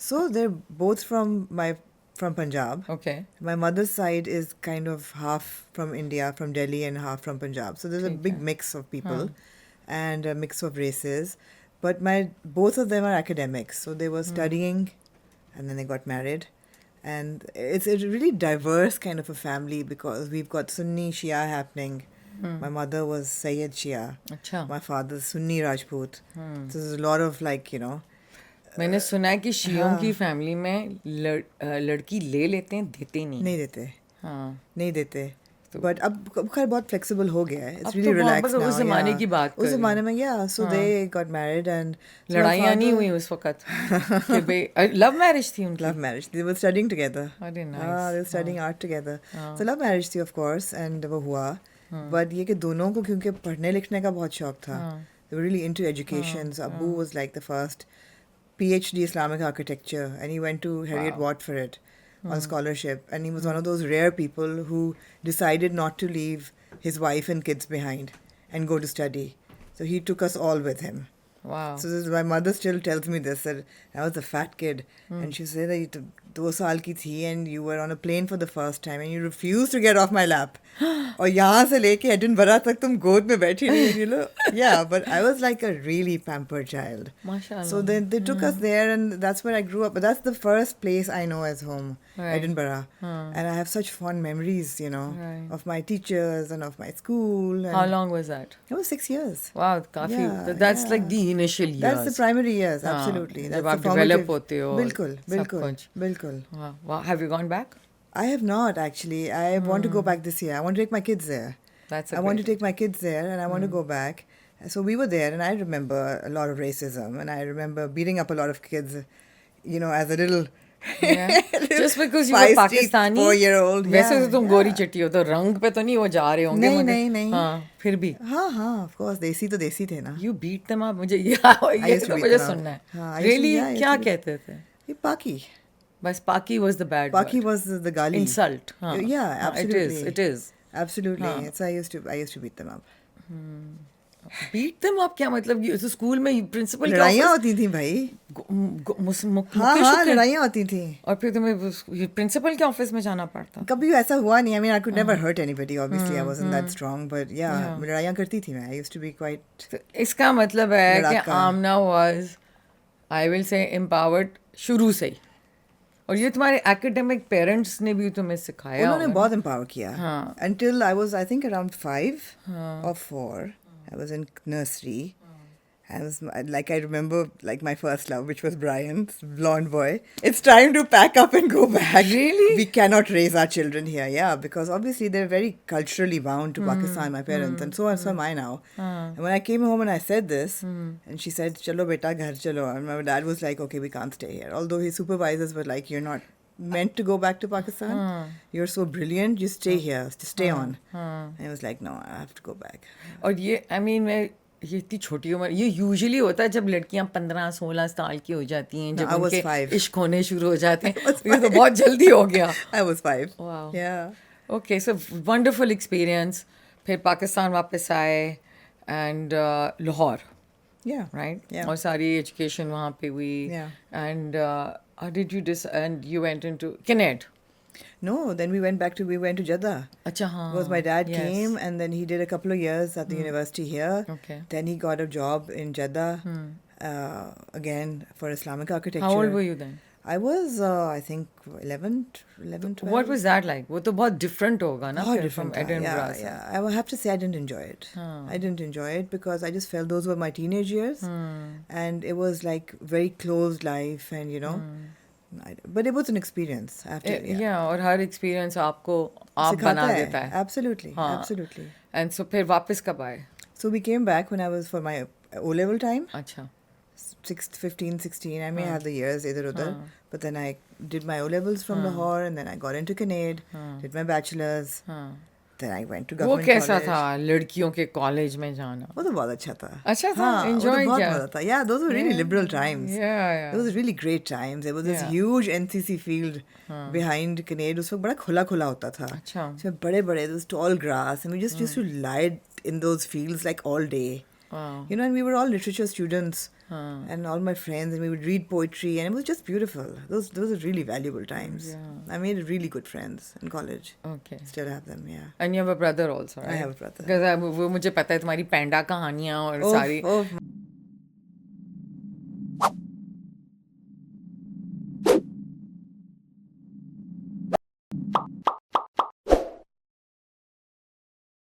So they're both from Punjab. Okay. My mother's side is kind of half from India, from Delhi, and half from Punjab. So there's a ठीक big है. mix of people and a mix of races. But both of them are academics. So they were studying and then they got married. And it's a really diverse kind of a family because we've got Sunni Shia happening. My mother was Sayyid Shia. अच्छा. My father's Sunni Rajput. So there's a lot of मैंने सुना है कि शियों हाँ. की family में लड़की ले लेते हैं, देते नहीं. नहीं देते. हाँ. नहीं देते. तो- बट अब खैर बहुत फ्लेक्सिबल हो गया है. अब It's तो really relaxed मोहब्बत now. उस ज़माने yeah. की बात कर उस रही ज़माने हूँ. में so हाँ. they got married and so my लड़ाइयाँ नहीं father- हुई उस वक्त कि भाई लव मैरिज थी उनकी. Love marriage. They were studying together. अरे They nice. were studying art together. हाँ. So love marriage थी of course and वो हुआ. But ये कि दोनों को क्योंकि पढ़ने लिखने का बहुत शौक था. हाँ. They were really into education. So Abu was like the first PhD Islamic architecture and he went to Harriet Wow. Watt for it on scholarship. And he was one of those rare people who decided not to leave his wife and kids behind and go to study. So he took us all with him. Wow. So my mother still tells me this, that I was a fat kid. And she said that you 2 साल की थी and you were on a plane for the first time and you refused to get off my lap. और यहाँ से लेके Edinburgh तक तुम गोद में बैठी रही. You know? Yeah, but I was like a really pampered child. माशाल्लाह. So then they took us there and that's where I grew up. But that's the first place I know as home, Right. Edinburgh. And I have such fond memories, you know, Right. of my teachers and of my school. And How long was that? It was 6 years. Wow, काफी. Yeah, That's yeah. like the initial years. That's the primary years, हाँ, absolutely. जब That's आप the develop formative- होते हो. बिल्कुल, सब बिल्कुल, कुछ. बिल्कुल. Wow. Have you gone back? I have not actually. I want to go back this year. I want to take my kids there. That's I want to take my kids there and I want to go back. So we were there and I remember a lot of racism and I remember beating up a lot of kids, you know, as a little Yeah. Just because you were feisty Pakistani. 4-year-old. वैसे तो तुम yeah. गोरी चट्टी हो तो रंग पे तो नहीं वो जा रहे होंगे. नहीं, मगर- नहीं, नहीं. हाँ, फिर भी. हाँ, हाँ, of course. देसी तो देसी थे ना. You beat them up. मुझे ये used to तो beat मुझे them up. सुनना है. हाँ, I used to- Really? yeah, I used क्या to beat- कहते थे? ये Paki. बस Paki was the bad Paki word. was the gali. Insult. हाँ. Yeah, हाँ, absolutely. It is. Absolutely. हाँ. So I used to beat them up. Beat them up क्या मतलब? ये तो स्कूल में प्रिंसिपल लड़ाइयाँ होती थी भाई. हाँ, हाँ, लड़ाइयाँ होती थी. और फिर तुम्हें प्रिंसिपल के ऑफिस में जाना पड़ता. कभी ऐसा हुआ नहीं. I mean, I could never hurt anybody. Obviously, I wasn't that strong. But yeah, लड़ाइयाँ करती थी मैं. I used to be quite. तो इसका मतलब है कि लड़ाका. आमना was, I will say, empowered शुरू से ही. और ये तुम्हारे एकेडमिक पेरेंट्स ने भी तुम्हें सिखाया उन्होंने होगा. बहुत empower किया. हाँ. Until I was, I think, around 5 or 4. I was in nursery. I was like, I remember like my first love, which was Brian, blonde boy. It's time to pack up and go back. Really? We cannot raise our children here, yeah, because obviously they're very culturally bound to Pakistan, my parents, and so am I now. And when I came home and I said this, and she said, "Chalo beta, ghar chalo," and my dad was like, "Okay, we can't stay here." Although his supervisors were like, "You're not meant to go back to Pakistan. You're so brilliant. Just stay here. Just stay on." And I was like, "No, I have to go back." और ये I mean मैं ये इतनी छोटी उम्र ये usually होता है जब लड़कियां 15-16 साल की हो जाती हैं जब I was उनके 5. इश्क होने शुरू हो जाते हैं. ये तो बहुत जल्दी हो गया. I was 5. Wow. Yeah. Okay, so wonderful experience. फिर पाकिस्तान वापस आए and Lahore, Yeah. right? Yeah. और सारी एजुकेशन वहाँ पे हुई. Yeah. And and you went into Kinnaird. No, then we went to Jeddah. अच्छा हाँ. Because my dad yes. came and then he did a couple of years at the university here. Okay. Then he got a job in Jeddah again for Islamic architecture. How old were you then? I was, I think, 11, 12. What was that like? वो तो बहुत different होगा ना How फिर different from Edinburgh. Yeah, से. yeah. I will have to say I didn't enjoy it. I didn't enjoy it because I just felt those were my teenage years. And it was like very closed life and, you know. But it was an experience. I have to, Yeah, और हर experience आपको आप सिखाता बना है. देता है. Absolutely, हाँ. absolutely. And so फिर वापस कब आए? So we came back when I was for my O-level time. अच्छा. 15, 16. I may have the years either other. But then I did my O-levels from Lahore and then I got into Kinnaird, did my bachelor's. Then I went to वो government कैसा college. था लड़कियों के college में जाना? वो तो बहुत अच्छा था. अच्छा था? हाँ, वो तो Enjoy बहुत किया? मजा था. Yeah, those were really liberal times. Yeah. Those were really great times. There was this Yeah. huge NCC field behind Kinnaird. उस वक्त बड़ा खुला खुला होता था. अच्छा. उसमें बड़े बड़े, there was tall grass and we just used to lie in those fields like all day. Wow. You know, and we were all literature students and all my friends, and we would read poetry, and it was just beautiful. Those are really valuable times. I made really good friends in college. Okay. Still have them, yeah. And you have a brother also, right? I have a brother. Because वो मुझे पता है तुम्हारी पैंडा कहानियाँ और सारी